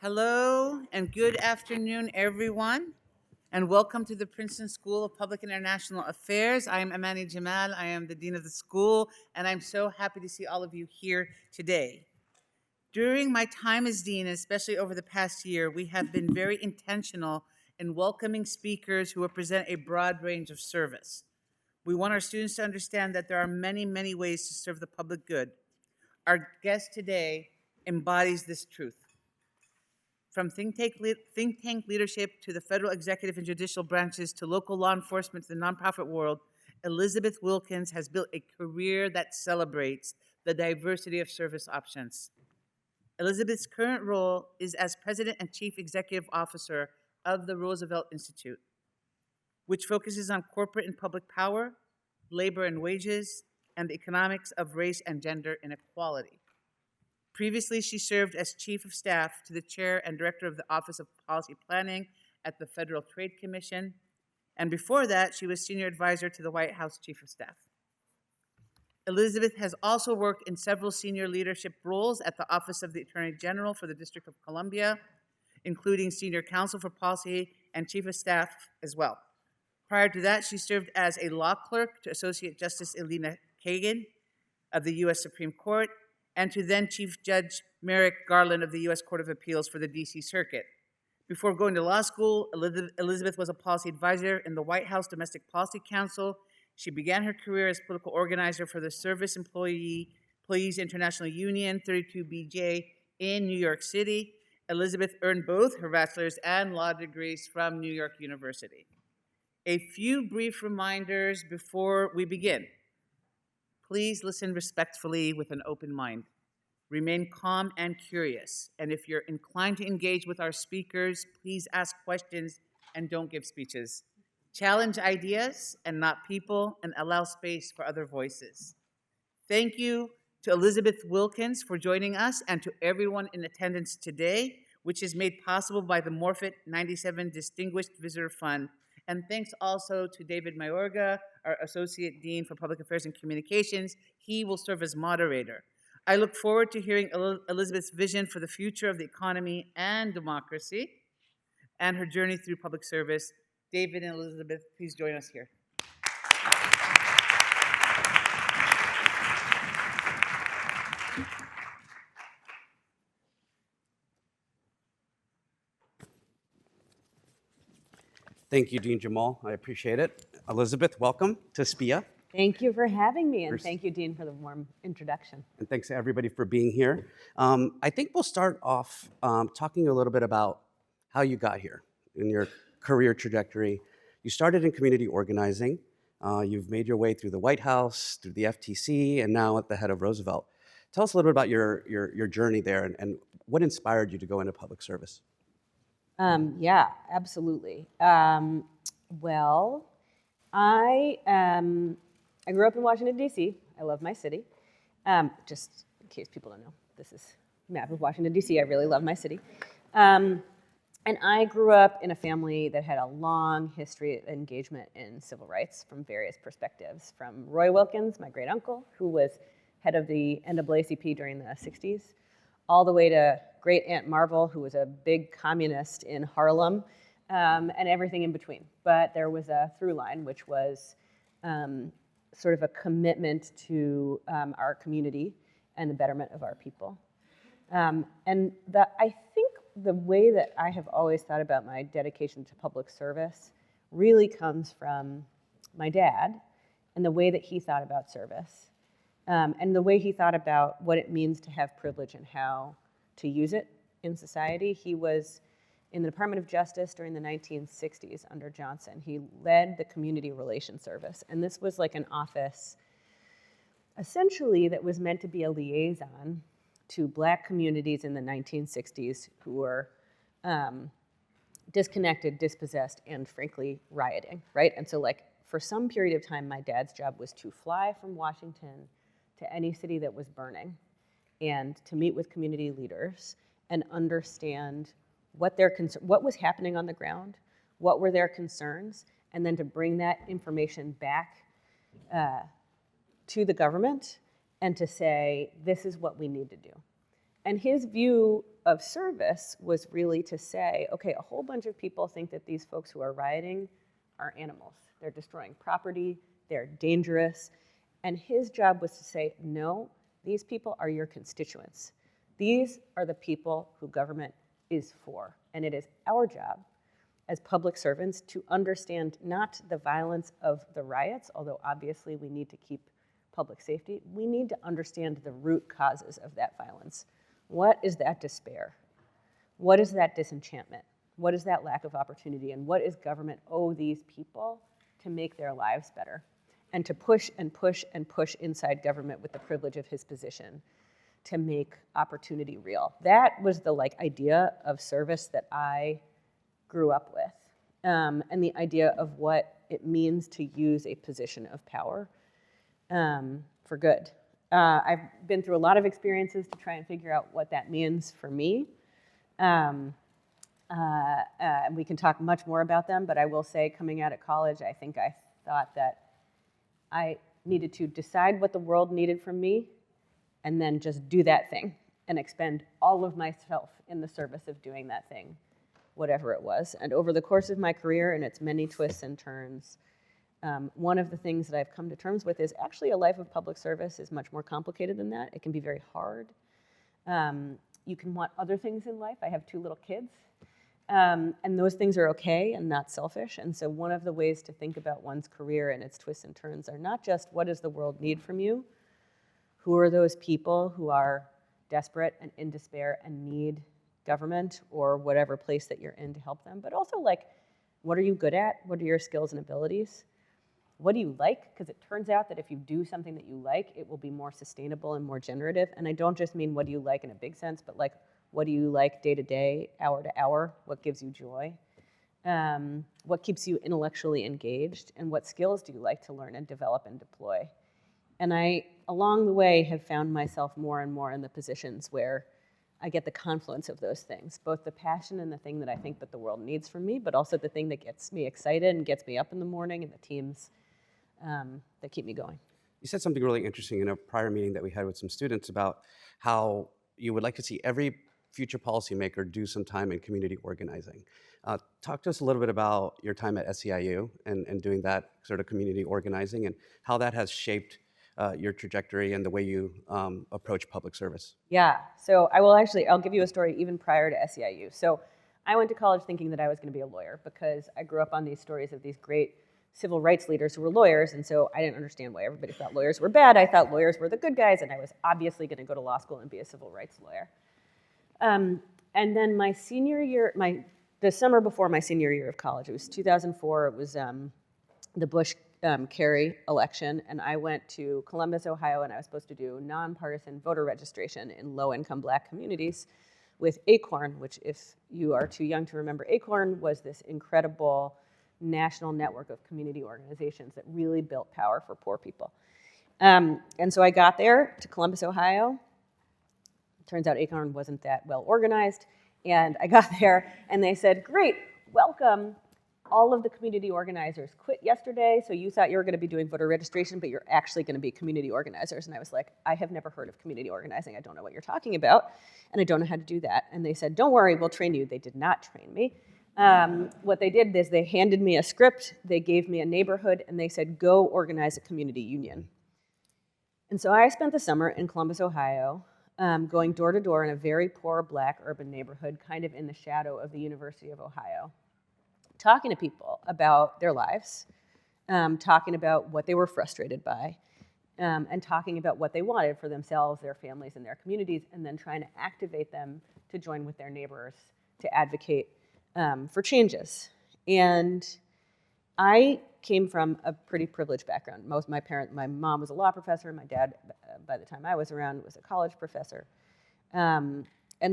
Hello and good afternoon, everyone, and welcome to the Princeton School of Public and International Affairs. I am Amani Jamal. I am the Dean of the school, and I'm so happy to see all of you here today. During my time as Dean, especially over the past year, we have been very intentional in welcoming speakers who represent a broad range of service. We want our students to understand that there are many, many ways to serve the public good. Our guest today embodies this truth. From think tank leadership to the federal executive and judicial branches to local law enforcement to the nonprofit world, Elizabeth Wilkins has built a career that celebrates the diversity of service options. Elizabeth's current role is as president and chief executive officer of the Roosevelt Institute, which focuses on corporate and public power, labor and wages, and the economics of race and gender inequality. Previously, she served as Chief of Staff to the Chair and Director of the Office of Policy Planning at the Federal Trade Commission, and before that, she was Senior Advisor to the White House Chief of Staff. Elizabeth has also worked in several senior leadership roles at the Office of the Attorney General for the District of Columbia, including Senior Counsel for Policy and Chief of Staff as well. Prior to that, she served as a law clerk to Associate Justice Elena Kagan of the U.S. Supreme Court and to then Chief Judge Merrick Garland of the U.S. Court of Appeals for the D.C. Circuit. Before going to law school, Elizabeth was a policy advisor in the White House Domestic Policy Council. She began her career as political organizer for the Service Employees International Union, 32BJ, in New York City. Elizabeth earned both her bachelor's and law degrees from New York University. A few brief reminders before we begin. Please listen respectfully with an open mind. Remain calm and curious. And if you're inclined to engage with our speakers, please ask questions and don't give speeches. Challenge ideas and not people, and allow space for other voices. Thank you to Elizabeth Wilkins for joining us and to everyone in attendance today, which is made possible by the Morfitt 97 Distinguished Visitor Fund. And thanks also to David Mayorga, our Associate Dean for Public Affairs and Communications. He will serve as moderator. I look forward to hearing Elizabeth's vision for the future of the economy and democracy and her journey through public service. David and Elizabeth, please join us here. Thank you, Dean Jamal. I appreciate it. Elizabeth, welcome to SPIA. Thank you for having me, and thank you, Dean, for the warm introduction. And thanks to everybody for being here. I think we'll start off talking a little bit about how you got here in your career trajectory. You started in community organizing. You've made your way through the White House, through the FTC, and now at the head of Roosevelt. Tell us a little bit about your journey there and what inspired you to go into public service. Yeah, absolutely. Well, I grew up in Washington, D.C. I love my city. Just in case people don't know, this is a map of Washington, D.C. I really love my city. And I grew up in a family that had a long history of engagement in civil rights from various perspectives, from Roy Wilkins, my great uncle, who was head of the NAACP during the 60s, all the way to great Aunt Marvel, who was a big communist in Harlem, and everything in between. But there was a through line, which was sort of a commitment to our community and the betterment of our people. And I think the way that I have always thought about my dedication to public service really comes from my dad and the way that he thought about service. And the way he thought about what it means to have privilege and how to use it in society. He was in the Department of Justice during the 1960s under Johnson. He led the Community Relations Service, and this was like an office essentially that was meant to be a liaison to Black communities in the 1960s who were disconnected, dispossessed, and frankly, rioting, right? And so like for some period of time, my dad's job was to fly from Washington to any city that was burning and to meet with community leaders and understand what was happening on the ground, what were their concerns, and then to bring that information back to the government and to say, this is what we need to do. And his view of service was really to say, okay, a whole bunch of people think that these folks who are rioting are animals. They're destroying property, they're dangerous. And his job was to say, no, these people are your constituents. These are the people who government is for. And it is our job as public servants to understand not the violence of the riots, although obviously we need to keep public safety, we need to understand the root causes of that violence. What is that despair? What is that disenchantment? What is that lack of opportunity? And what is government owe these people to make their lives better? And to push and push and push inside government with the privilege of his position to make opportunity real. That was the idea of service that I grew up with, and the idea of what it means to use a position of power for good. I've been through a lot of experiences to try and figure out what that means for me. And we can talk much more about them, but I will say coming out of college, I think I thought that I needed to decide what the world needed from me and then just do that thing and expend all of myself in the service of doing that thing, whatever it was. And over the course of my career and its many twists and turns, one of the things that I've come to terms with is actually a life of public service is much more complicated than that. It can be very hard. You can want other things in life. I have 2 little kids, and those things are okay and not selfish. And so one of the ways to think about one's career and its twists and turns are not just what does the world need from you, who are those people who are desperate and in despair and need government or whatever place that you're in to help them, but also what are you good at? What are your skills and abilities? What do you like? Because it turns out that if you do something that you like, it will be more sustainable and more generative. And I don't just mean what do you like in a big sense, but what do you like day to day, hour to hour? What gives you joy? What keeps you intellectually engaged? And what skills do you like to learn and develop and deploy? And I, along the way, have found myself more and more in the positions where I get the confluence of those things, both the passion and the thing that I think that the world needs from me, but also the thing that gets me excited and gets me up in the morning and the teams that keep me going. You said something really interesting in a prior meeting that we had with some students about how you would like to see every future policymaker do some time in community organizing. Talk to us a little bit about your time at SEIU and doing that sort of community organizing and how that has shaped your trajectory and the way you approach public service. Yeah, so I'll give you a story even prior to SEIU. So I went to college thinking that I was going to be a lawyer because I grew up on these stories of these great civil rights leaders who were lawyers, and so I didn't understand why everybody thought lawyers were bad. I thought lawyers were the good guys, and I was obviously going to go to law school and be a civil rights lawyer. And then my senior year, the summer before my senior year of college, it was 2004, it was the Bush-Kerry election, and I went to Columbus, Ohio, and I was supposed to do nonpartisan voter registration in low-income Black communities with ACORN, which, if you are too young to remember ACORN, was this incredible national network of community organizations that really built power for poor people. And so I got there to Columbus, Ohio. Turns out ACORN wasn't that well organized, and I got there, and they said, great, welcome. All of the community organizers quit yesterday, so you thought you were going to be doing voter registration, but you're actually going to be community organizers. And I was like, I have never heard of community organizing. I don't know what you're talking about, and I don't know how to do that. And they said, don't worry, we'll train you. They did not train me. What they did is they handed me a script, they gave me a neighborhood, and they said, go organize a community union. And so I spent the summer in Columbus, Ohio, going door to door in a very poor Black urban neighborhood, kind of in the shadow of the University of Ohio, talking to people about their lives, talking about what they were frustrated by, and talking about what they wanted for themselves, their families, and their communities, and then trying to activate them to join with their neighbors to advocate for changes. And I came from a pretty privileged background. My mom was a law professor, my dad, by the time I was around, was a college professor. And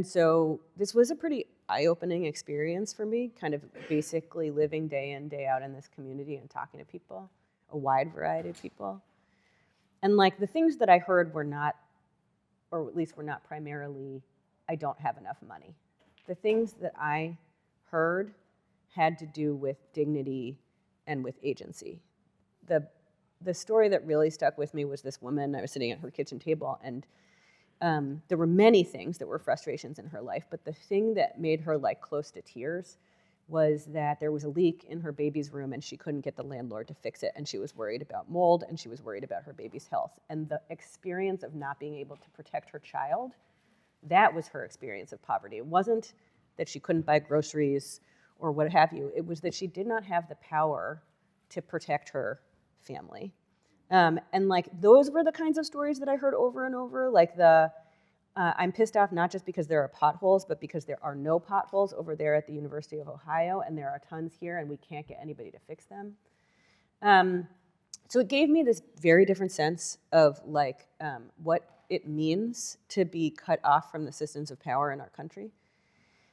so this was a pretty eye-opening experience for me, kind of basically living day in, day out in this community and talking to people, a wide variety of people. And the things that I heard were not, or at least were not primarily, I don't have enough money. The things that I heard had to do with dignity and with agency. The story that really stuck with me was this woman. I was sitting at her kitchen table, and there were many things that were frustrations in her life, but the thing that made her like close to tears was that there was a leak in her baby's room and she couldn't get the landlord to fix it, and she was worried about mold and she was worried about her baby's health. And the experience of not being able to protect her child, that was her experience of poverty. It wasn't that she couldn't buy groceries or what have you. It was that she did not have the power to protect her family. And like those were the kinds of stories that I heard over and over, like I'm pissed off not just because there are potholes, but because there are no potholes over there at the University of Ohio, and there are tons here, and we can't get anybody to fix them. So it gave me this very different sense of like what it means to be cut off from the systems of power in our country.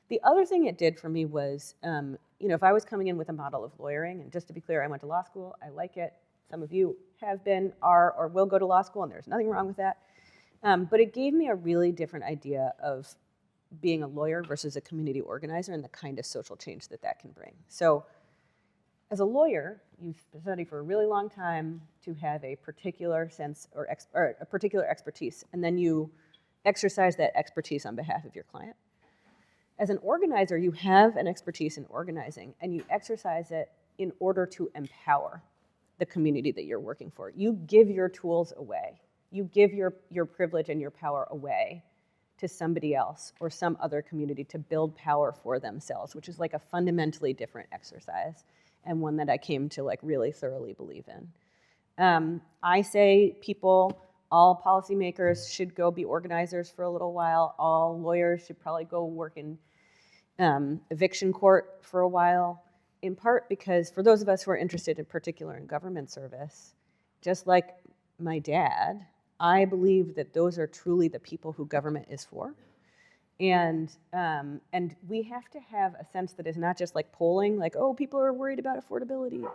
The other thing it did for me was, if I was coming in with a model of lawyering, and just to be clear, I went to law school, I like it. Some of you have been, are, or will go to law school, and there's nothing wrong with that. But it gave me a really different idea of being a lawyer versus a community organizer and the kind of social change that that can bring. So as a lawyer, you study for a really long time to have a particular sense or a particular expertise, and then you exercise that expertise on behalf of your client. As an organizer, you have an expertise in organizing, and you exercise it in order to empower the community that you're working for. You give your tools away. You give your privilege and your power away to somebody else or some other community to build power for themselves, which is like a fundamentally different exercise, and one that I came to like really thoroughly believe in. I say all policymakers should go be organizers for a little while. All lawyers should probably go work in eviction court for a while, in part because for those of us who are interested in particular in government service, just like my dad, I believe that those are truly the people who government is for. And we have to have a sense that is not just like polling, like, oh, people are worried about affordability,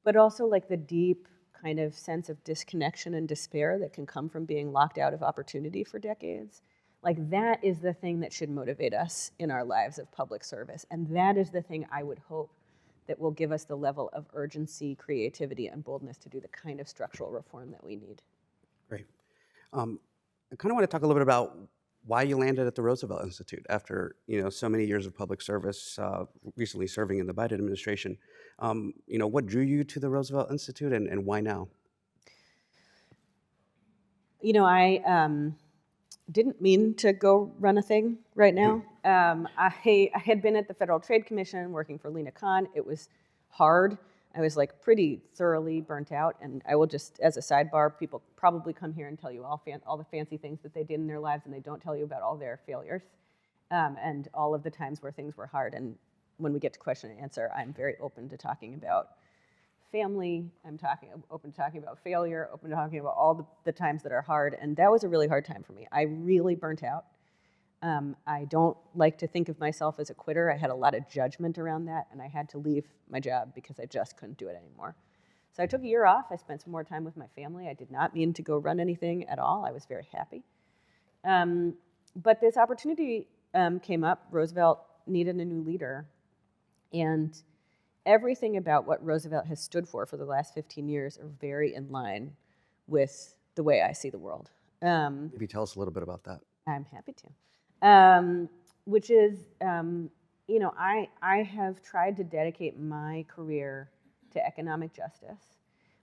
but also like the deep kind of sense of disconnection and despair that can come from being locked out of opportunity for decades. Like that is the thing that should motivate us in our lives of public service. And that is the thing I would hope that will give us the level of urgency, creativity, and boldness to do the kind of structural reform that we need. Great. I kind of want to talk a little bit about why you landed at the Roosevelt Institute after so many years of public service, recently serving in the Biden administration. What drew you to the Roosevelt Institute, and why now? I didn't mean to go run a thing right now. I had been at the Federal Trade Commission working for Lena Khan. It was hard. I was like pretty thoroughly burnt out, and I will just, as a sidebar, people probably come here and tell you all the fancy things that they did in their lives, and they don't tell you about all their failures and all of the times where things were hard. And when we get to question and answer, I'm very open to talking about family. I'm open to talking about failure, open to talking about all the times that are hard, and that was a really hard time for me. I really burnt out. I don't like to think of myself as a quitter. I had a lot of judgment around that, and I had to leave my job because I just couldn't do it anymore. So I took a year off. I spent some more time with my family. I did not mean to go run anything at all. I was very happy. But this opportunity came up. Roosevelt needed a new leader, and everything about what Roosevelt has stood for the last 15 years are very in line with the way I see the world. Maybe tell us a little bit about that. I'm happy to. Which is, I have tried to dedicate my career to economic justice,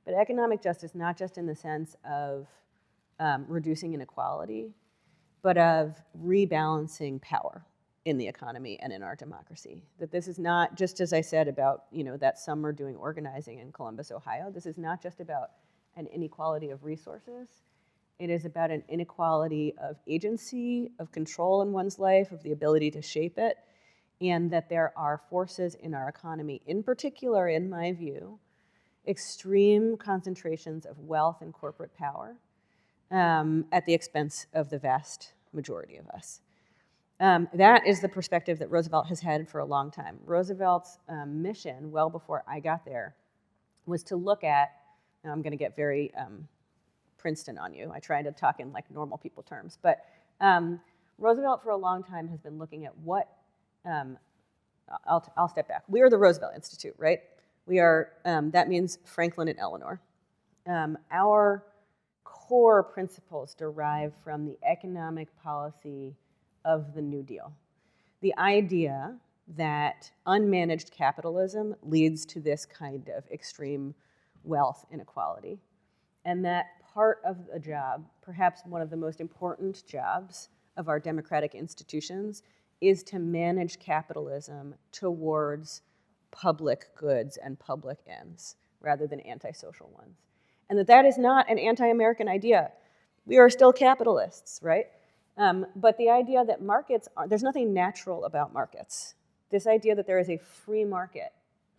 but economic justice not just in the sense of reducing inequality, but of rebalancing power in the economy and in our democracy. That this is not, just as I said about that summer doing organizing in Columbus, Ohio, this is not just about an inequality of resources. It is about an inequality of agency, of control in one's life, of the ability to shape it, and that there are forces in our economy, in particular, in my view, extreme concentrations of wealth and corporate power at the expense of the vast majority of us. That is the perspective that Roosevelt has had for a long time. Roosevelt's mission, well before I got there, was to look at, now I'm going to get very Princeton on you. I try to talk in like normal people terms, but Roosevelt for a long time has been looking at what, I'll step back. We are the Roosevelt Institute, right? We are, that means Franklin and Eleanor. Our core principles derive from the economic policy of the New Deal. The idea that unmanaged capitalism leads to this kind of extreme wealth inequality, and that part of the job, perhaps one of the most important jobs of our democratic institutions, is to manage capitalism towards public goods and public ends rather than antisocial ones. And that is not an anti-American idea. We are still capitalists, right? But the idea that markets there's nothing natural about markets. This idea that there is a free market,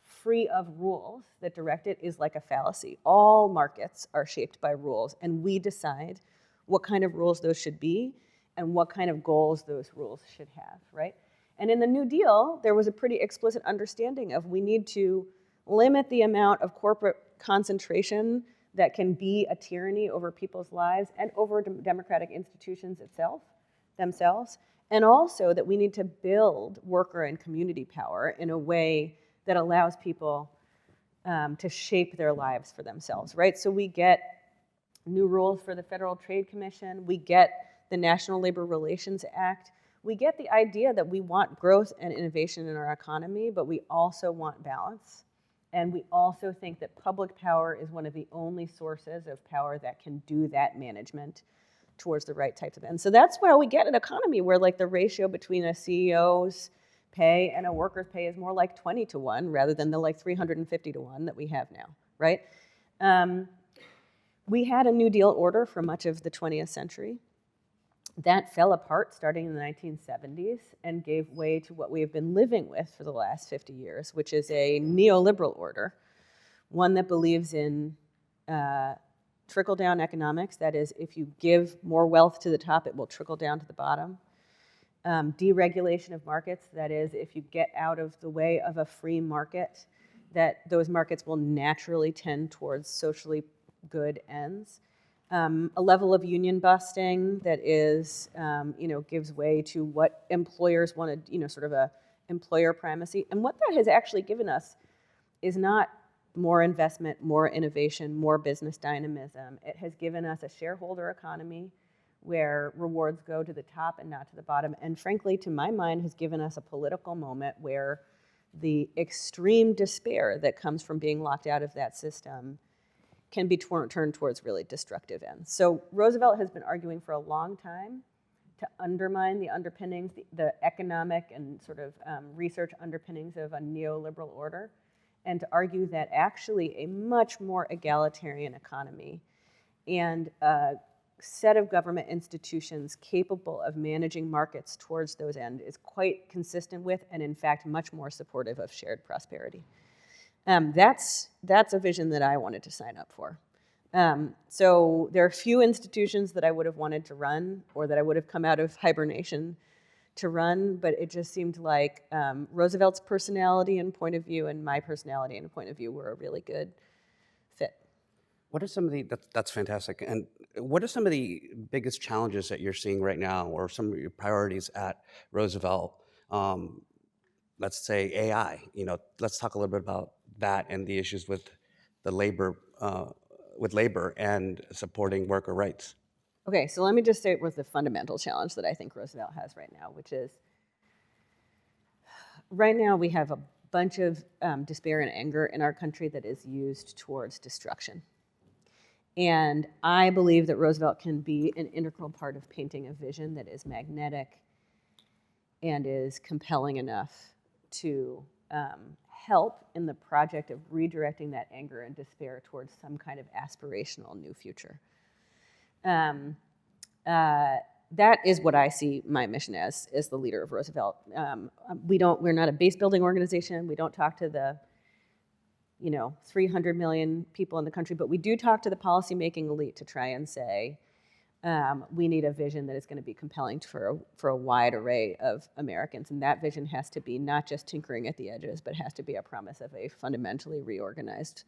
free of rules that direct it, is like a fallacy. All markets are shaped by rules, and we decide what kind of rules those should be and what kind of goals those rules should have, right? And in the New Deal, there was a pretty explicit understanding of we need to limit the amount of corporate concentration that can be a tyranny over people's lives and over democratic institutions themselves, and also that we need to build worker and community power in a way that allows people to shape their lives for themselves, right? So we get new rules for the Federal Trade Commission, we get the National Labor Relations Act, we get the idea that we want growth and innovation in our economy, but we also want balance. And we also think that public power is one of the only sources of power that can do that management towards the right types of ends. So that's why we get an economy where like the ratio between a CEO's pay and a worker's pay is more like 20 to 1 rather than the like 350 to 1 that we have now, right? We had a New Deal order for much of the 20th century. That fell apart starting in the 1970s and gave way to what we have been living with for the last 50 years, which is a neoliberal order, one that believes in trickle-down economics. That is, if you give more wealth to the top, it will trickle down to the bottom. Deregulation of markets. That is, if you get out of the way of a free market, that those markets will naturally tend towards socially good ends. A level of union busting that is, gives way to what employers want to, sort of a employer primacy. And what that has actually given us is not more investment, more innovation, more business dynamism. It has given us a shareholder economy where rewards go to the top and not to the bottom. And frankly, to my mind, has given us a political moment where the extreme despair that comes from being locked out of that system can be turned towards really destructive ends. So Roosevelt has been arguing for a long time to undermine the underpinnings, the economic and sort of research underpinnings of a neoliberal order, and to argue that actually a much more egalitarian economy and a set of government institutions capable of managing markets towards those ends is quite consistent with, and in fact, much more supportive of shared prosperity. That's a vision that I wanted to sign up for. So there are few institutions that I would have wanted to run or that I would have come out of hibernation to run, but it just seemed like Roosevelt's personality and point of view and my personality and point of view were a really good fit. What are some of the, that's fantastic. And what are some of the biggest challenges that you're seeing right now, or some of your priorities at Roosevelt? Let's say AI, let's talk a little bit about that and the issues with the labor and supporting worker rights. Okay, so let me just start with the fundamental challenge that I think Roosevelt has right now, which is right now we have a bunch of despair and anger in our country that is used towards destruction. And I believe that Roosevelt can be an integral part of painting a vision that is magnetic and is compelling enough to help in the project of redirecting that anger and despair towards some kind of aspirational new future. That is what I see my mission as the leader of Roosevelt. We're not a base building organization. We don't talk to the 300 million people in the country, but we do talk to the policymaking elite to try and say, we need a vision that is going to be compelling for a wide array of Americans. And that vision has to be not just tinkering at the edges, but has to be a promise of a fundamentally reorganized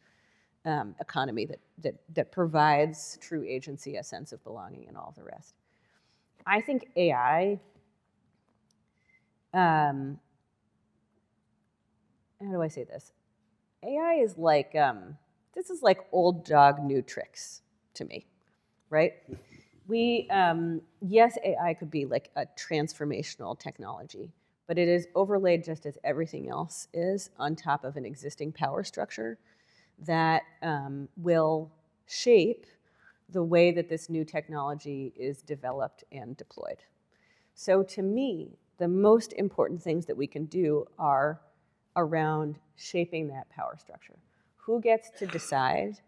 economy that provides true agency, a sense of belonging, and all the rest. I think AI, how do I say this? AI is like, this is like old dog, new tricks to me. right? Yes, AI could be like a transformational technology, but it is overlaid just as everything else is on top of an existing power structure that will shape the way that this new technology is developed and deployed. So to me, the most important things that we can do are around shaping that power structure. Who gets to decide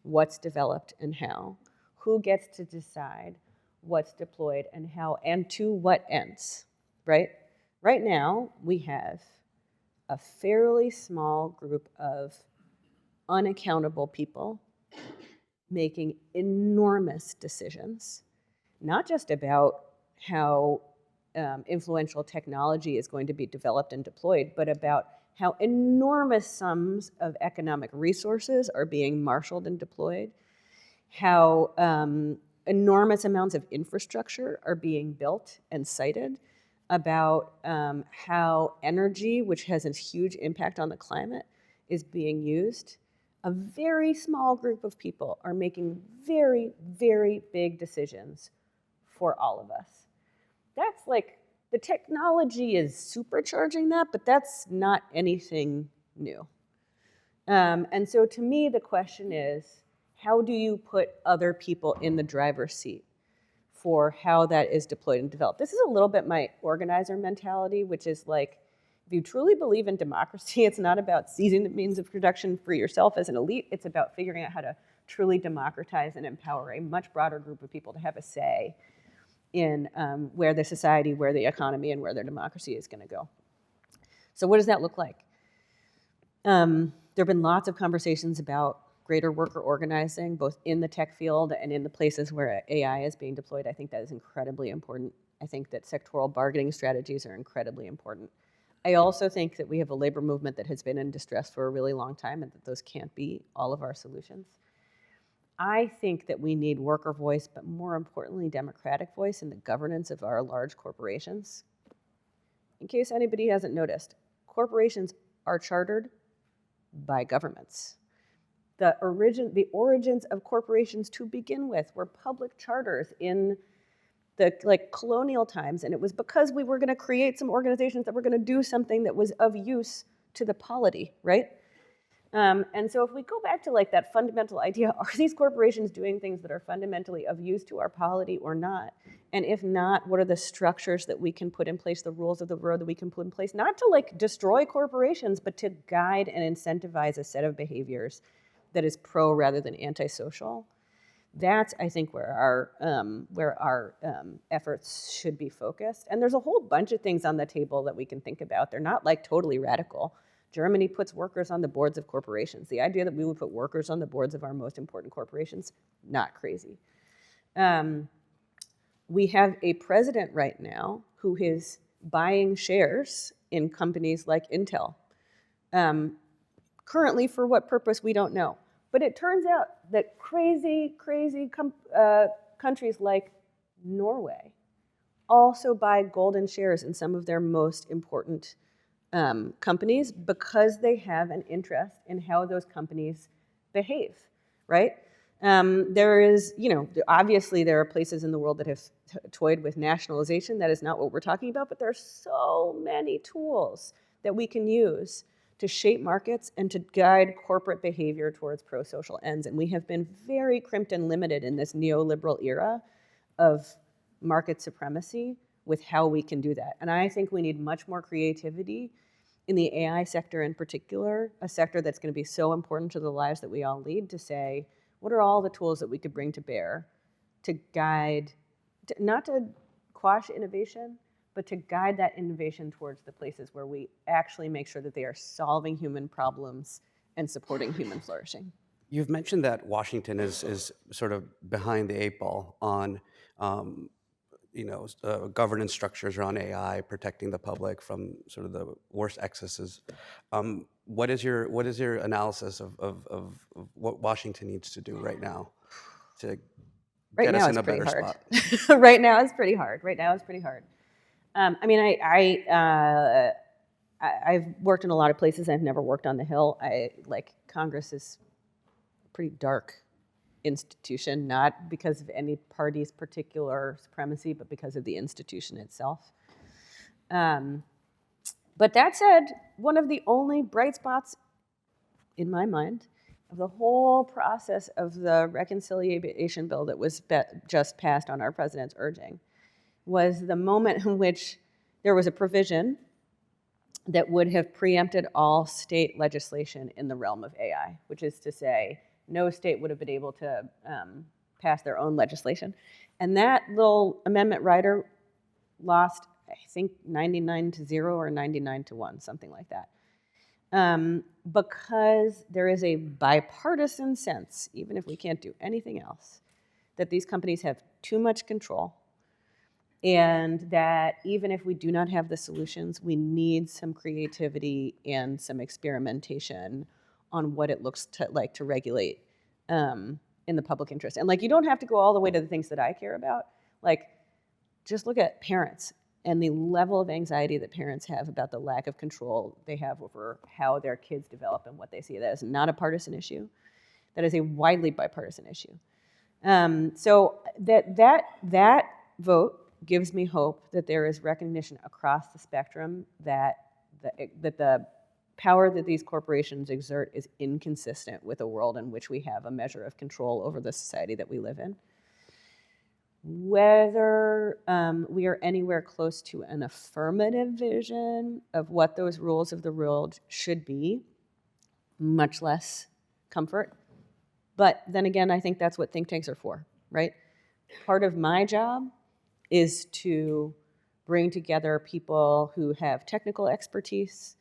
what's developed and how? Who gets to decide what's deployed and how, and to what ends, right? Right now, we have a fairly small group of unaccountable people making enormous decisions, not just about how influential technology is going to be developed and deployed, but about how enormous sums of economic resources are being marshaled and deployed, how enormous amounts of infrastructure are being built and sited, about how energy, which has a huge impact on the climate, is being used. A very small group of people are making very, very big decisions for all of us. That's like, the technology is supercharging that, but that's not anything new. And so to me, the question is, how do you put other people in the driver's seat for how that is deployed and developed? This is a little bit my organizer mentality, which is like, if you truly believe in democracy, it's not about seizing the means of production for yourself as an elite. It's about figuring out how to truly democratize and empower a much broader group of people to have a say in where the society, where the economy, and where their democracy is going to go. So what does that look like? There have been lots of conversations about greater worker organizing, both in the tech field and in the places where AI is being deployed. I think that is incredibly important. I think that sectoral bargaining strategies are incredibly important. I also think that we have a labor movement that has been in distress for a really long time, and that those can't be all of our solutions. I think that we need worker voice, but more importantly, democratic voice in the governance of our large corporations. In case anybody hasn't noticed, corporations are chartered by governments. The origins of corporations to begin with were public charters in the colonial times, and it was because we were going to create some organizations that were going to do something that was of use to the polity, right? And so if we go back to that fundamental idea, are these corporations doing things that are fundamentally of use to our polity or not? And if not, what are the structures that we can put in place, the rules of the road that we can put in place, not to destroy corporations, but to guide and incentivize a set of behaviors that is pro rather than antisocial? That's, I think, where our efforts should be focused. And there's a whole bunch of things on the table that we can think about. They're not totally radical. Germany puts workers on the boards of corporations. The idea that we would put workers on the boards of our most important corporations, not crazy. We have a president right now who is buying shares in companies like Intel. Currently, for what purpose, we don't know. But it turns out that crazy countries like Norway also buy golden shares in some of their most important companies because they have an interest in how those companies behave, right? There is, obviously there are places in the world that have toyed with nationalization. That is not what we're talking about, but there are so many tools that we can use to shape markets and to guide corporate behavior towards pro-social ends. And we have been very crimped and limited in this neoliberal era of market supremacy with how we can do that. And I think we need much more creativity in the AI sector in particular, a sector that's going to be so important to the lives that we all lead, to say, what are all the tools that we could bring to bear to guide, not to quash innovation, but to guide that innovation towards the places where we actually make sure that they are solving human problems and supporting human flourishing. You've mentioned that Washington is sort of behind the eight ball on governance structures around AI, protecting the public from sort of the worst excesses. What is your analysis of what Washington needs to do right now to get us in a better spot? Right now it's pretty hard. I've worked in a lot of places. I've never worked on the Hill. Congress is pretty dark institution, not because of any party's particular supremacy, but because of the institution itself. But that said, one of the only bright spots in my mind of the whole process of the reconciliation bill that was just passed on our president's urging was the moment in which there was a provision that would have preempted all state legislation in the realm of AI, which is to say, no state would have been able to pass their own legislation. And that little amendment rider lost, I think, 99-0 or 99-1, something like that. Because there is a bipartisan sense, even if we can't do anything else, that these companies have too much control, and that even if we do not have the solutions, we need some creativity and some experimentation on what it looks like to regulate in the public interest. And like, you don't have to go all the way to the things that I care about. Like, just look at parents and the level of anxiety that parents have about the lack of control they have over how their kids develop and what they see. That is not a partisan issue. That is a widely bipartisan issue. So that vote gives me hope that there is recognition across the spectrum that the power that these corporations exert is inconsistent with a world in which we have a measure of control over the society that we live in. Whether we are anywhere close to an affirmative vision of what those rules of the road should be, much less comfort. But then again, I think that's what think tanks are for, right? Part of my job is to bring together people who have technical expertise,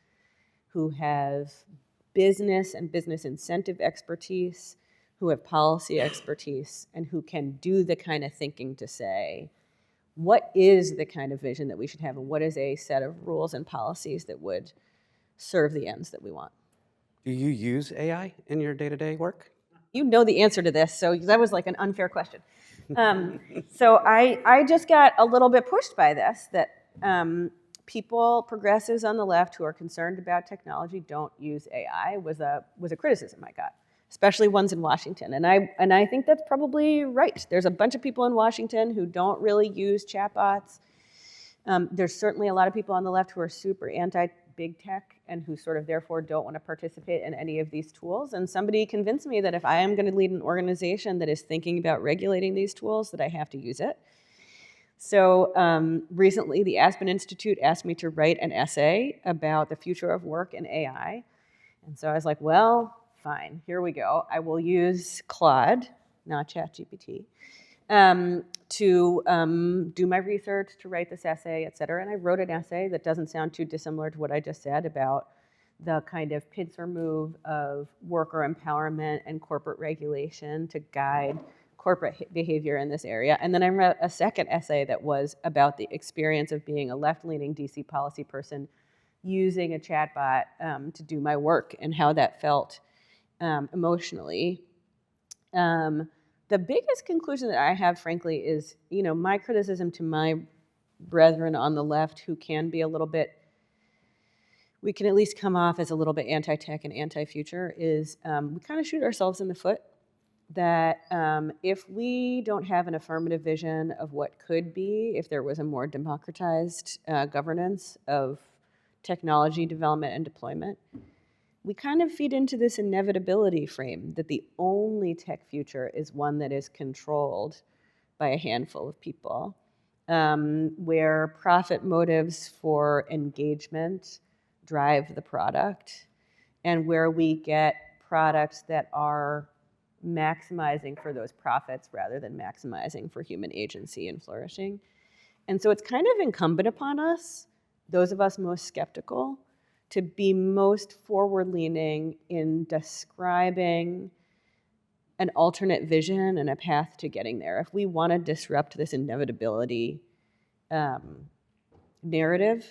who have business and business incentive expertise, who have policy expertise, and who can do the kind of thinking to say, what is the kind of vision that we should have, and what is a set of rules and policies that would serve the ends that we want? Do you use AI in your day-to-day work? You know the answer to this, so that was like an unfair question. So I just got a little bit pushed by this, that people, progressives on the left who are concerned about technology don't use AI was a criticism I got, especially ones in Washington. And I think that's probably right. There's a bunch of people in Washington who don't really use chatbots. There's certainly a lot of people on the left who are super anti-big tech and who sort of therefore don't want to participate in any of these tools. And somebody convinced me that if I am going to lead an organization that is thinking about regulating these tools, that I have to use it. So recently, the Aspen Institute asked me to write an essay about the future of work in AI. And so I was like, well, fine, here we go. I will use Claude, not ChatGPT, to do my research, to write this essay, et cetera. And I wrote an essay that doesn't sound too dissimilar to what I just said about the kind of pincer move of worker empowerment and corporate regulation to guide corporate behavior in this area. And then I wrote a second essay that was about the experience of being a left-leaning DC policy person using a chatbot to do my work and how that felt emotionally. The biggest conclusion that I have, frankly, is, my criticism to my brethren on the left who can be a little bit, we can at least come off as a little bit anti-tech and anti-future, is we kind of shoot ourselves in the foot. That if we don't have an affirmative vision of what could be if there was a more democratized governance of technology development and deployment, we kind of feed into this inevitability frame that the only tech future is one that is controlled by a handful of people, where profit motives for engagement drive the product, and where we get products that are maximizing for those profits rather than maximizing for human agency and flourishing. And so it's kind of incumbent upon us, those of us most skeptical, to be most forward-leaning in describing an alternate vision and a path to getting there. If we want to disrupt this inevitability narrative,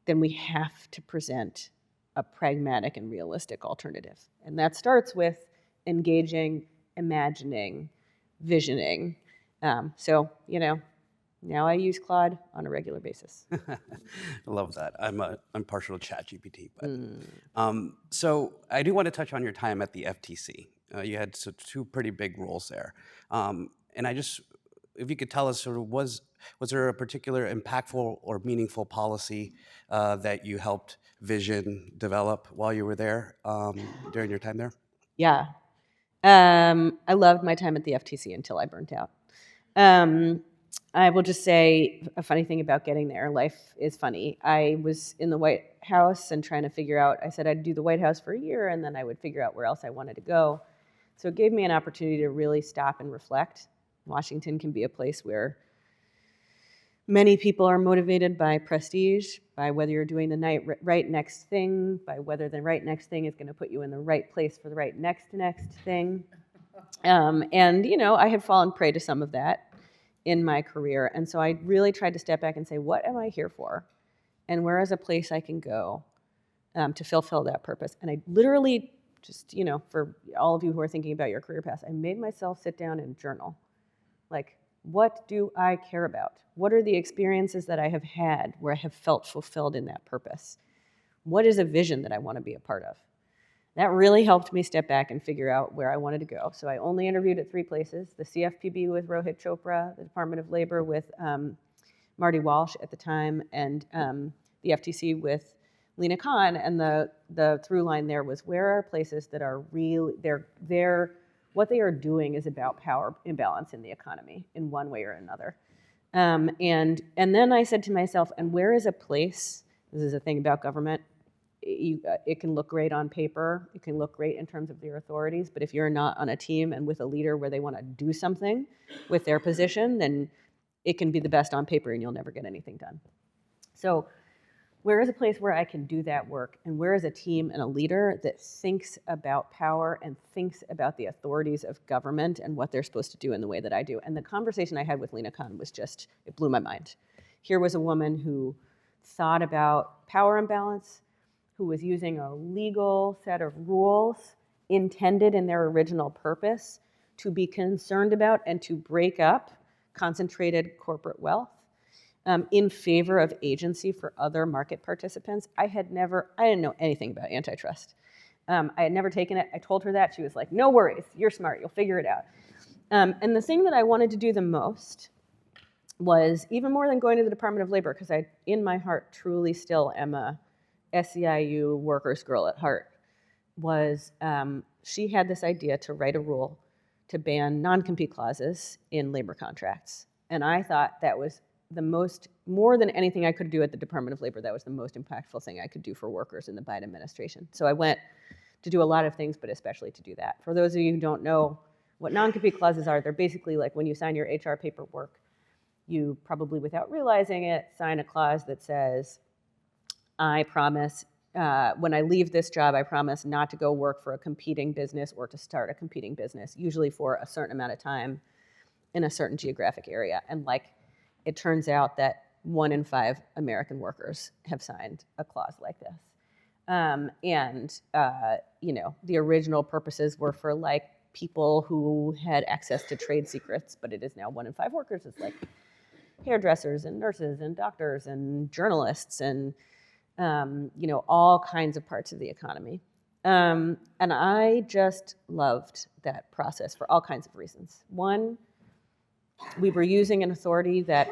then we have to present a pragmatic and realistic alternative. And that starts with engaging, imagining, visioning. So, now I use Claude on a regular basis. I love that. I'm partial to ChatGPT, but so I do want to touch on your time at the FTC. You had two pretty big roles there. And I just, if you could tell us, sort of, was there a particular impactful or meaningful policy that you helped vision develop while you were there during your time there? Yeah. I loved my time at the FTC until I burnt out. I will just say a funny thing about getting there. Life is funny. I was in the White House and trying to figure out, I said I'd do the White House for a year and then I would figure out where else I wanted to go. So it gave me an opportunity to really stop and reflect. Washington can be a place where many people are motivated by prestige, by whether you're doing the right next thing, by whether the right next thing is going to put you in the right place for the right next thing. And, you know, I had fallen prey to some of that in my career. And so I really tried to step back and say, what am I here for? And where is a place I can go to fulfill that purpose? And I literally just, you know, for all of you who are thinking about your career paths, I made myself sit down and journal. Like, what do I care about? What are the experiences that I have had where I have felt fulfilled in that purpose? What is a vision that I want to be a part of? That really helped me step back and figure out where I wanted to go. So I only interviewed at 3 places: the CFPB with Rohit Chopra, the Department of Labor with Marty Walsh at the time, and the FTC with Lena Khan. And the through line there was, where are places that are really, what they are doing is about power imbalance in the economy in one way or another. And then I said to myself, and where is a place, this is a thing about government, it can look great on paper, it can look great in terms of your authorities, but if you're not on a team and with a leader where they want to do something with their position, then it can be the best on paper and you'll never get anything done. So where is a place where I can do that work, and where is a team and a leader that thinks about power and thinks about the authorities of government and what they're supposed to do in the way that I do? And the conversation I had with Lena Khan was just, it blew my mind. Here was a woman who thought about power imbalance, who was using a legal set of rules intended in their original purpose to be concerned about and to break up concentrated corporate wealth in favor of agency for other market participants. I didn't know anything about antitrust. I had never taken it. I told her that. She was like, no worries, you're smart, you'll figure it out. And the thing that I wanted to do the most was, even more than going to the Department of Labor, because I, in my heart, truly still am a SEIU workers girl at heart, was she had this idea to write a rule to ban non-compete clauses in labor contracts. And I thought that was more than anything I could do at the Department of Labor, that was the most impactful thing I could do for workers in the Biden administration. So I went to do a lot of things, but especially to do that. For those of you who don't know what non-compete clauses are, they're basically like when you sign your HR paperwork, you probably, without realizing it, sign a clause that says, I promise, when I leave this job, I promise not to go work for a competing business or to start a competing business, usually for a certain amount of time in a certain geographic area. And like, it turns out that 1 in 5 American workers have signed a clause like this. You know, the original purposes were for like people who had access to trade secrets, but it is now 1 in 5 workers. It's like hairdressers and nurses and doctors and journalists and you know, all kinds of parts of the economy. And I just loved that process for all kinds of reasons. One, we were using an authority that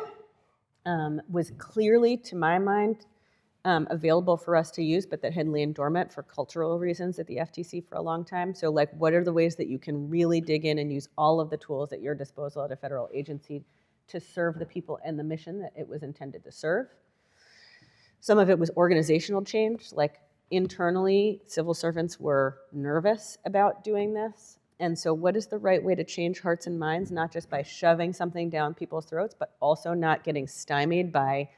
was clearly, to my mind, available for us to use, but that had lain dormant for cultural reasons at the FTC for a long time. So like, what are the ways that you can really dig in and use all of the tools at your disposal at a federal agency to serve the people and the mission that it was intended to serve? Some of it was organizational change, like internally, civil servants were nervous about doing this. And so what is the right way to change hearts and minds, not just by shoving something down people's throats, but also not getting stymied by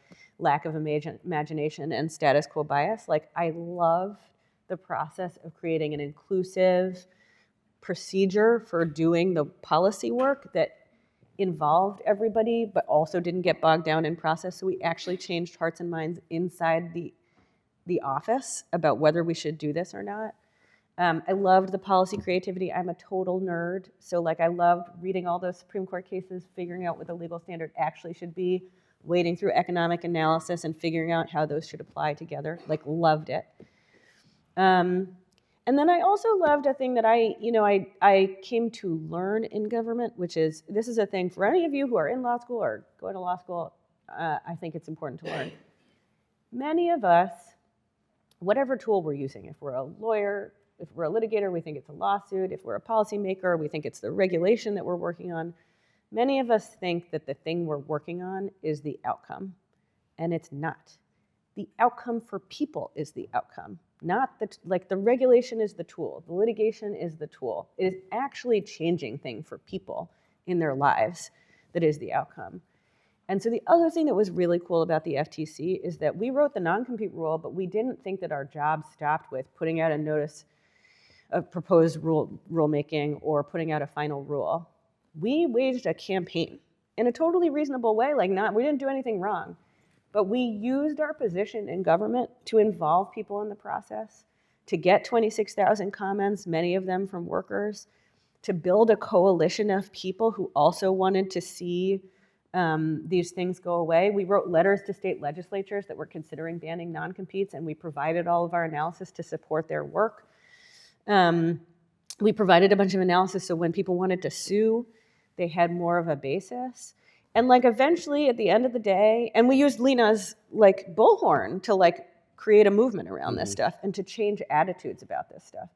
lack of imagination and status quo bias? Like, I love the process of creating an inclusive procedure for doing the policy work that involved everybody, but also didn't get bogged down in process. So we actually changed hearts and minds inside the office about whether we should do this or not. I loved the policy creativity. I'm a total nerd. So like, I loved reading all those Supreme Court cases, figuring out what the legal standard actually should be, wading through economic analysis and figuring out how those should apply together. Like, loved it. And then I also loved a thing that I came to learn in government, which is, this is a thing for any of you who are in law school or going to law school, I think it's important to learn. Many of us, whatever tool we're using, if we're a lawyer, if we're a litigator, we think it's a lawsuit. If we're a policymaker, we think it's the regulation that we're working on. Many of us think that the thing we're working on is the outcome, and it's not. The outcome for people is the outcome, not the regulation is the tool, the litigation is the tool. It is actually changing things for people in their lives that is the outcome. And so the other thing that was really cool about the FTC is that we wrote the non-compete rule, but we didn't think that our job stopped with putting out a notice of proposed rulemaking or putting out a final rule. We waged a campaign in a totally reasonable way, we didn't do anything wrong, but we used our position in government to involve people in the process, to get 26,000 comments, many of them from workers, to build a coalition of people who also wanted to see these things go away. We wrote letters to state legislatures that were considering banning non-competes, and we provided all of our analysis to support their work. We provided a bunch of analysis so when people wanted to sue, they had more of a basis. And eventually at the end of the day, and we used Lena's bullhorn to create a movement around this stuff and to change attitudes about this stuff.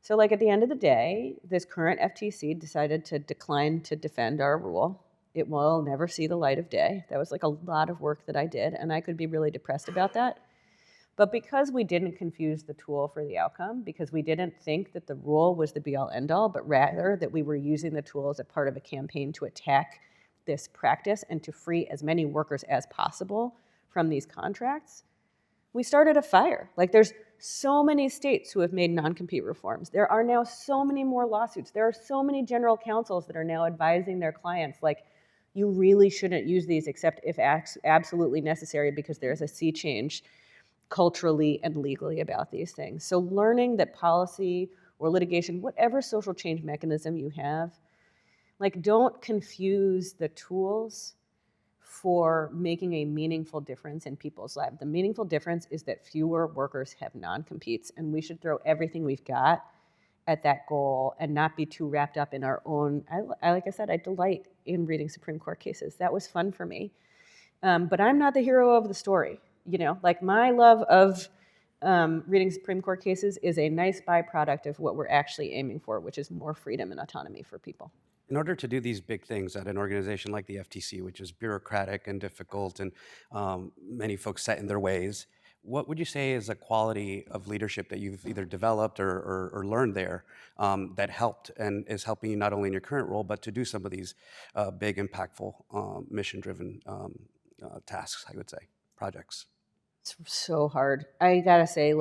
So at the end of the day, this current FTC decided to decline to defend our rule. It will never see the light of day. That was a lot of work that I did, and I could be really depressed about that. But because we didn't confuse the tool for the outcome, because we didn't think that the rule was the be-all, end-all, but rather that we were using the tool as a part of a campaign to attack this practice and to free as many workers as possible from these contracts, we started a fire. There's so many states who have made non-compete reforms. There are now so many more lawsuits. There are so many general counsels that are now advising their clients, you really shouldn't use these except if absolutely necessary because there's a sea change culturally and legally about these things. So learning that policy or litigation, whatever social change mechanism you have, don't confuse the tools for making a meaningful difference in people's lives. The meaningful difference is that fewer workers have non-competes, and we should throw everything we've got at that goal and not be too wrapped up in our own. Like I said, I delight in reading Supreme Court cases. That was fun for me. But I'm not the hero of the story. My love of reading Supreme Court cases is a nice byproduct of what we're actually aiming for, which is more freedom and autonomy for people. In order to do these big things at an organization like the FTC, which is bureaucratic and difficult and many folks set in their ways, what would you say is a quality of leadership that you've either developed or learned there that helped and is helping you not only in your current role, but to do some of these big, impactful, mission-driven tasks, I would say, projects? It's so hard. I gotta say,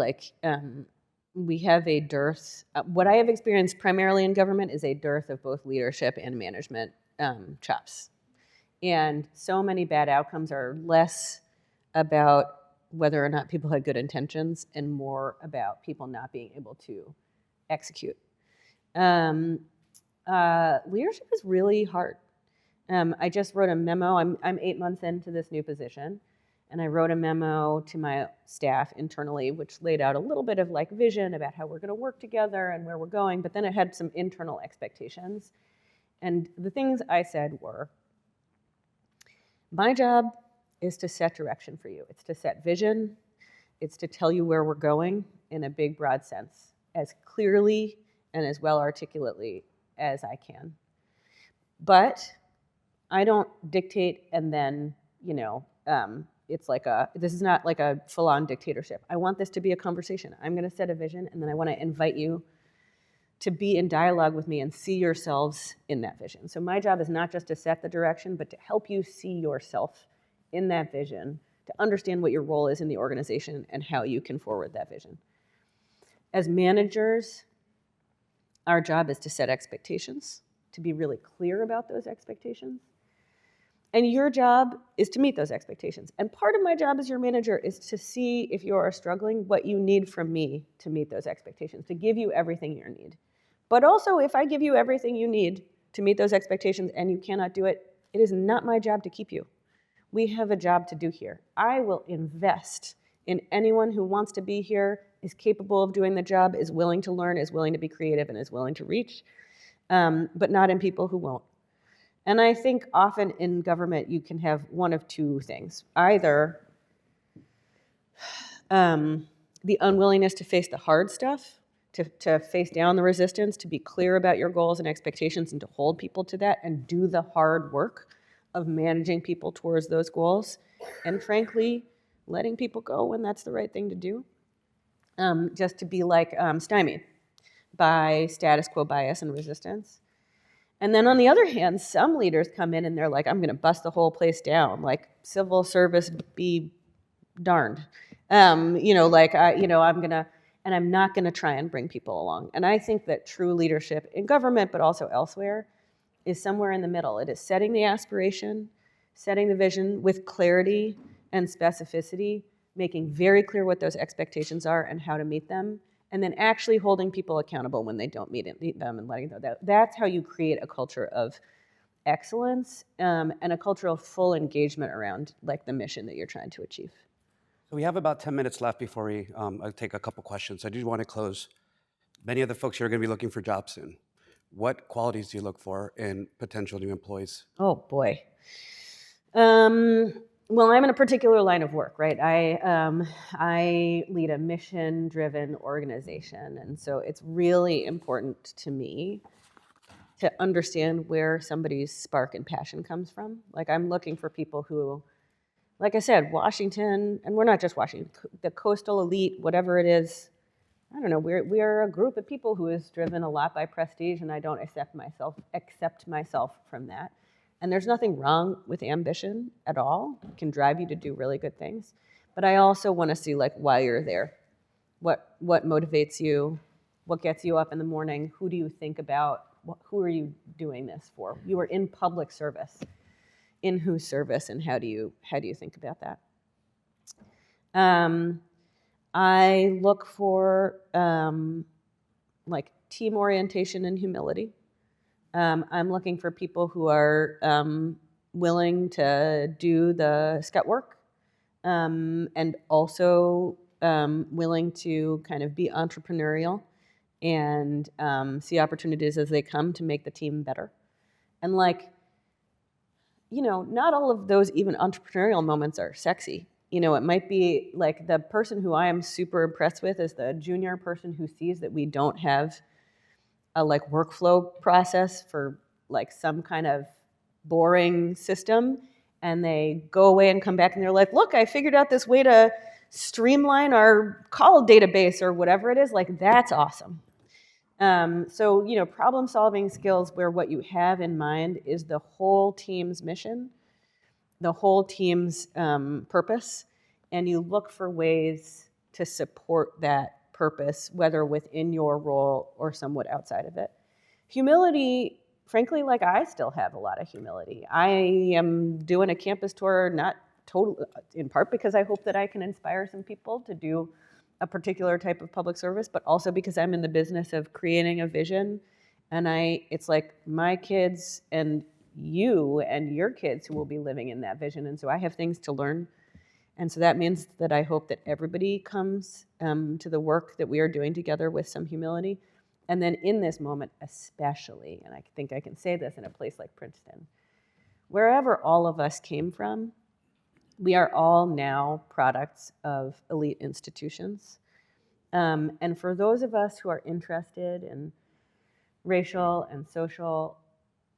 we have a dearth. What I have experienced primarily in government is a dearth of both leadership and management chops. And so many bad outcomes are less about whether or not people had good intentions and more about people not being able to execute. Leadership is really hard. I just wrote a memo. I'm 8 months into this new position. And I wrote a memo to my staff internally, which laid out a little bit of vision about how we're going to work together and where we're going, but then it had some internal expectations. And the things I said were, my job is to set direction for you. It's to set vision. It's to tell you where we're going in a big, broad sense, as clearly and as well articulately as I can. But I don't dictate and then, it's this is not like a full-on dictatorship. I want this to be a conversation. I'm going to set a vision, and then I want to invite you to be in dialogue with me and see yourselves in that vision. So my job is not just to set the direction, but to help you see yourself in that vision, to understand what your role is in the organization and how you can forward that vision. As managers, our job is to set expectations, to be really clear about those expectations. And your job is to meet those expectations. And part of my job as your manager is to see if you are struggling, what you need from me to meet those expectations, to give you everything you need. But also, if I give you everything you need to meet those expectations and you cannot do it, it is not my job to keep you. We have a job to do here. I will invest in anyone who wants to be here is capable of doing the job, is willing to learn, is willing to be creative, and is willing to reach, but not in people who won't. And I think often in government you can have one of two things. Either the unwillingness to face the hard stuff, to face down the resistance, to be clear about your goals and expectations and to hold people to that and do the hard work of managing people towards those goals. And frankly, letting people go when that's the right thing to do. Just to be like stymied by status quo bias and resistance. And then on the other hand, some leaders come in and they're like, I'm going to bust the whole place down, like civil service be darned. I'm gonna, and I'm not gonna try and bring people along. And I think that true leadership in government, but also elsewhere, is somewhere in the middle. It is setting the aspiration, setting the vision with clarity and specificity, making very clear what those expectations are and how to meet them, and then actually holding people accountable when they don't meet them and letting them know that. That's how you create a culture of excellence and a culture of full engagement around like the mission that you're trying to achieve. So we have about 10 minutes left before we I'll take a couple questions. I do want to close. Many of the folks here are going to be looking for jobs soon. What qualities do you look for in potential new employees? Oh boy. Well, I'm in a particular line of work, right? I lead a mission-driven organization, and so it's really important to me to understand where somebody's spark and passion comes from. Like I'm looking for people who, like I said, Washington, and we're not just Washington, the coastal elite, whatever it is, I don't know, we're a group of people who is driven a lot by prestige, and I don't accept myself from that. And there's nothing wrong with ambition at all. It can drive you to do really good things. But I also want to see like why you're there. What motivates you? What gets you up in the morning? Who do you think about? Who are you doing this for? You are in public service. In whose service, and how do you think about that? I look for like team orientation and humility. I'm looking for people who are willing to do the scut work and also willing to kind of be entrepreneurial and see opportunities as they come to make the team better. And like, not all of those even entrepreneurial moments are sexy. It might be like the person who I am super impressed with is the junior person who sees that we don't have a like workflow process for like some kind of boring system, and they go away and come back and they're like, look, I figured out this way to streamline our call database or whatever it is. Like, that's awesome. So, problem solving skills where what you have in mind is the whole team's mission, the whole team's purpose, and you look for ways to support that purpose, whether within your role or somewhat outside of it. Humility, frankly, like I still have a lot of humility. I am doing a campus tour, not totally, in part because I hope that I can inspire some people to do a particular type of public service, but also because I'm in the business of creating a vision. And it's like my kids and you and your kids who will be living in that vision. And so I have things to learn. And so that means that I hope that everybody comes to the work that we are doing together with some humility. And then in this moment especially, and I think I can say this in a place like Princeton, wherever all of us came from, we are all now products of elite institutions. And for those of us who are interested in racial and social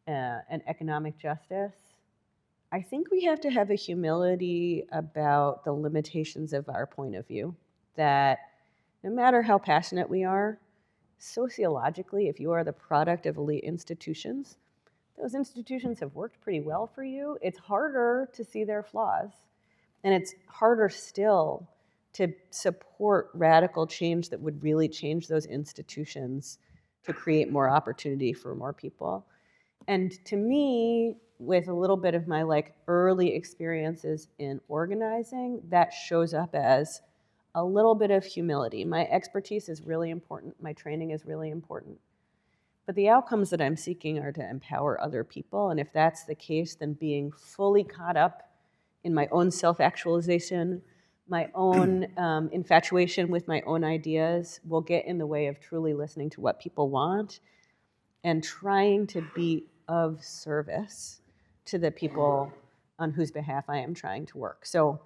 and economic justice, I think we have to have a humility about the limitations of our point of view, that no matter how passionate we are, sociologically, if you are the product of elite institutions, those institutions have worked pretty well for you. It's harder to see their flaws, and it's harder still to support radical change that would really change those institutions to create more opportunity for more people. And to me, with a little bit of my like early experiences in organizing, that shows up as a little bit of humility. My expertise is really important. My training is really important. But the outcomes that I'm seeking are to empower other people. And if that's the case, then being fully caught up in my own self-actualization, my own infatuation with my own ideas will get in the way of truly listening to what people want and trying to be of service to the people on whose behalf I am trying to work. So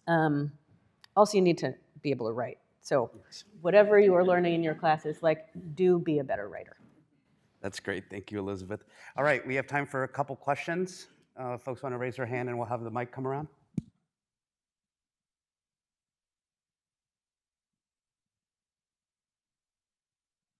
also you need to be able to write. So whatever you are learning in your classes, like, do be a better writer. That's great. Thank you, Elizabeth. All right, we have time for a couple questions. Folks want to raise their hand and we'll have the mic come around.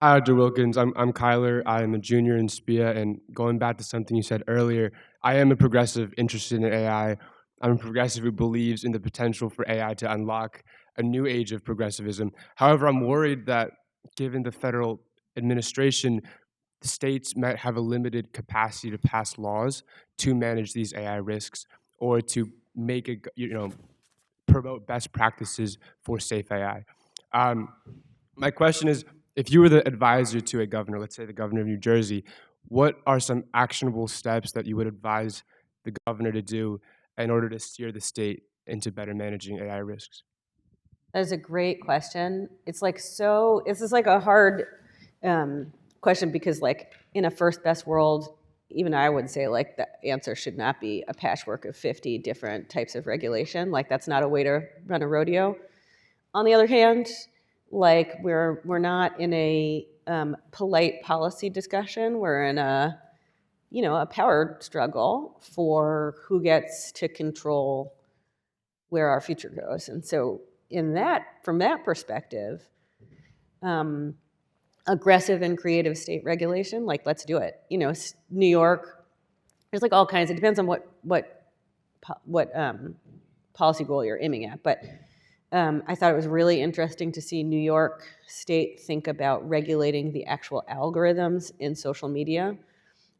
Hi, Dr. Wilkins. I'm Kyler. I'm a junior in SPIA, and going back to something you said earlier, I am a progressive interested in AI. I'm a progressive who believes in the potential for AI to unlock a new age of progressivism. However, I'm worried that given the federal administration, the states might have a limited capacity to pass laws to manage these AI risks or to make a, promote best practices for safe AI. My question is, if you were the advisor to a governor, let's say the governor of New Jersey, what are some actionable steps that you would advise the governor to do in order to steer the state into better managing AI risks? That is a great question. It's like this is like a hard question because like in a first best world, even I would say like the answer should not be a patchwork of 50 different types of regulation. Like that's not a way to run a rodeo. On the other hand, like we're not in a polite policy discussion. We're in a power struggle for who gets to control where our future goes. And so from that perspective, aggressive and creative state regulation, like let's do it. New York, there's like all kinds. It depends on what policy goal you're aiming at. But I thought it was really interesting to see New York State think about regulating the actual algorithms in social media,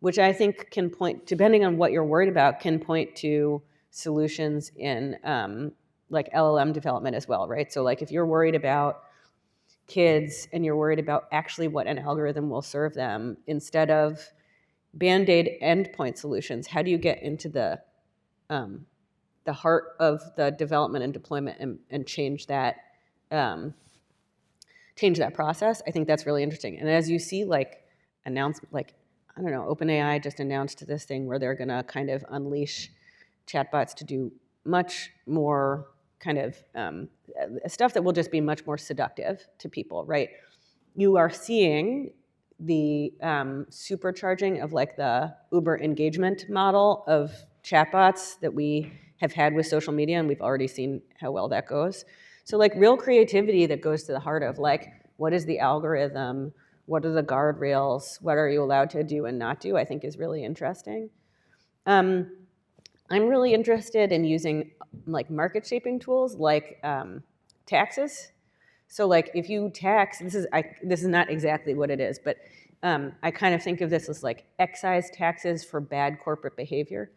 which I think can point, depending on what you're worried about, can point to solutions in like LLM development as well, right? So like if you're worried about kids and you're worried about actually what an algorithm will serve them, instead of Band-Aid endpoint solutions, how do you get into the heart of the development and deployment and change that process? I think that's really interesting. And as you see, like I don't know, OpenAI just announced this thing where they're going to kind of unleash chatbots to do much more kind of stuff that will just be much more seductive to people, right? You are seeing the supercharging of like the Uber engagement model of chatbots that we have had with social media, and we've already seen how well that goes. So like real creativity that goes to the heart of like, what is the algorithm? What are the guardrails? What are you allowed to do and not do? I think is really interesting. I'm really interested in using like market shaping tools like taxes. So like if you tax, this is not exactly what it is, but I kind of think of this as like excise taxes for bad corporate behavior.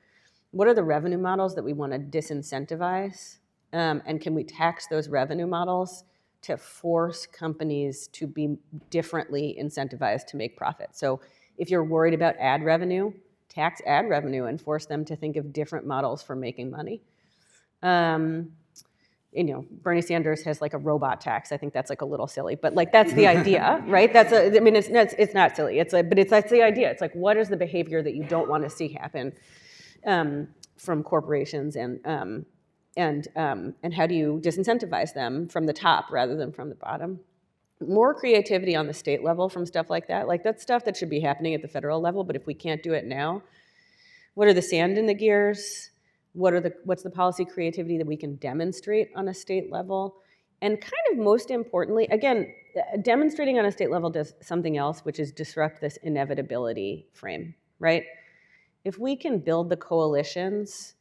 What are the revenue models that we want to disincentivize? And can we tax those revenue models to force companies to be differently incentivized to make profit? So if you're worried about ad revenue, tax ad revenue and force them to think of different models for making money. Bernie Sanders has like a robot tax. I think that's like a little silly, but like that's the idea, right? It's not silly. That's the idea. It's like, what is the behavior that you don't want to see happen from corporations, and how do you disincentivize them from the top rather than from the bottom? More creativity on the state level from stuff like that. Like that's stuff that should be happening at the federal level, but if we can't do it now, what are the sand in the gears? What's the policy creativity that we can demonstrate on a state level? And kind of most importantly, again, demonstrating on a state level does something else, which is disrupt this inevitability frame, right? If we can build the coalitions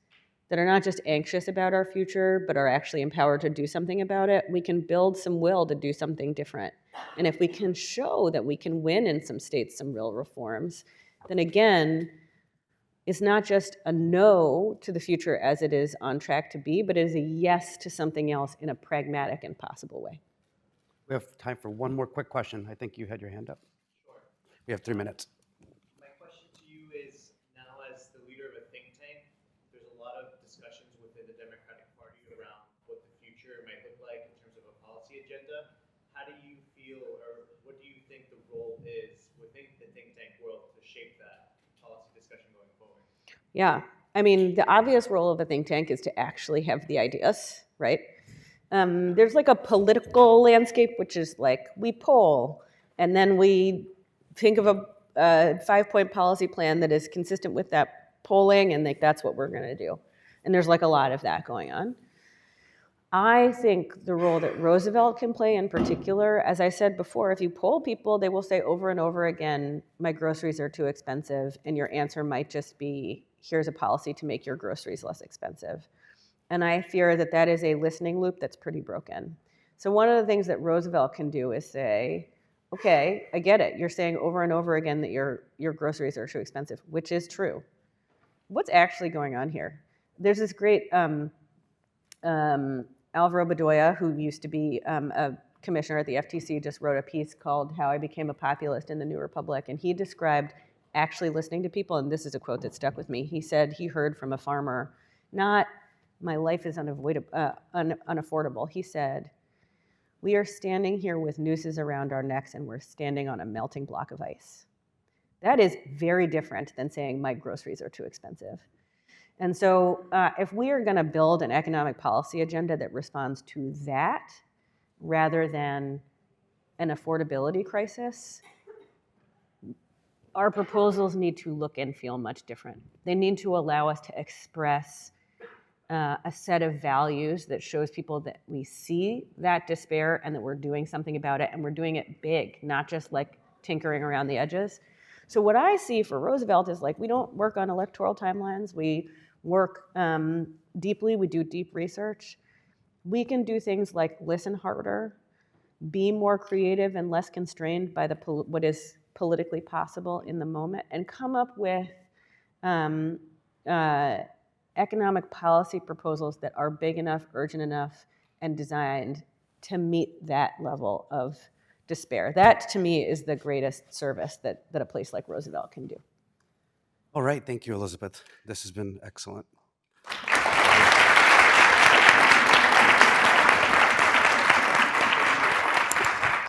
that are not just anxious about our future, but are actually empowered to do something about it, we can build some will to do something different. And if we can show that we can win in some states some real reforms, then again, it's not just a no to the future as it is on track to be, but it is a yes to something else in a pragmatic and possible way. We have time for one more quick question. I think you had your hand up. Sure. We have 3 minutes. My question to you is, now as the leader of a think tank, there's a lot of discussions within the Democratic Party around what the future agenda. How do you feel, or what do you think the role is within the think tank world to shape that policy discussion going forward? Yeah, I mean, the obvious role of a think tank is to actually have the ideas, right? There's like a political landscape, which is like we poll, and then we think of a 5-point policy plan that is consistent with that polling, and like that's what we're going to do. And there's like a lot of that going on. I think the role that Roosevelt can play in particular, as I said before, if you poll people, they will say over and over again, my groceries are too expensive, and your answer might just be, here's a policy to make your groceries less expensive. And I fear that that is a listening loop that's pretty broken. So one of the things that Roosevelt can do is say, okay, I get it. You're saying over and over again that your groceries are too expensive, which is true. What's actually going on here? There's this great Alvaro Bedoya, who used to be a commissioner at the FTC, just wrote a piece called How I Became a Populist in the New Republic. And he described actually listening to people, and this is a quote that stuck with me. He said he heard from a farmer, not my life is unaffordable. He said, we are standing here with nooses around our necks and we're standing on a melting block of ice. That is very different than saying my groceries are too expensive. And so if we are going to build an economic policy agenda that responds to that rather than an affordability crisis, our proposals need to look and feel much different. They need to allow us to express a set of values that shows people that we see that despair and that we're doing something about it, and we're doing it big, not just like tinkering around the edges. So what I see for Roosevelt is like, we don't work on electoral timelines. We work deeply. We do deep research. We can do things like listen harder, be more creative and less constrained by what is politically possible in the moment, and come up with economic policy proposals that are big enough, urgent enough, and designed to meet that level of despair. That, to me, is the greatest service that a place like Roosevelt can do. All right, thank you, Elizabeth. This has been excellent.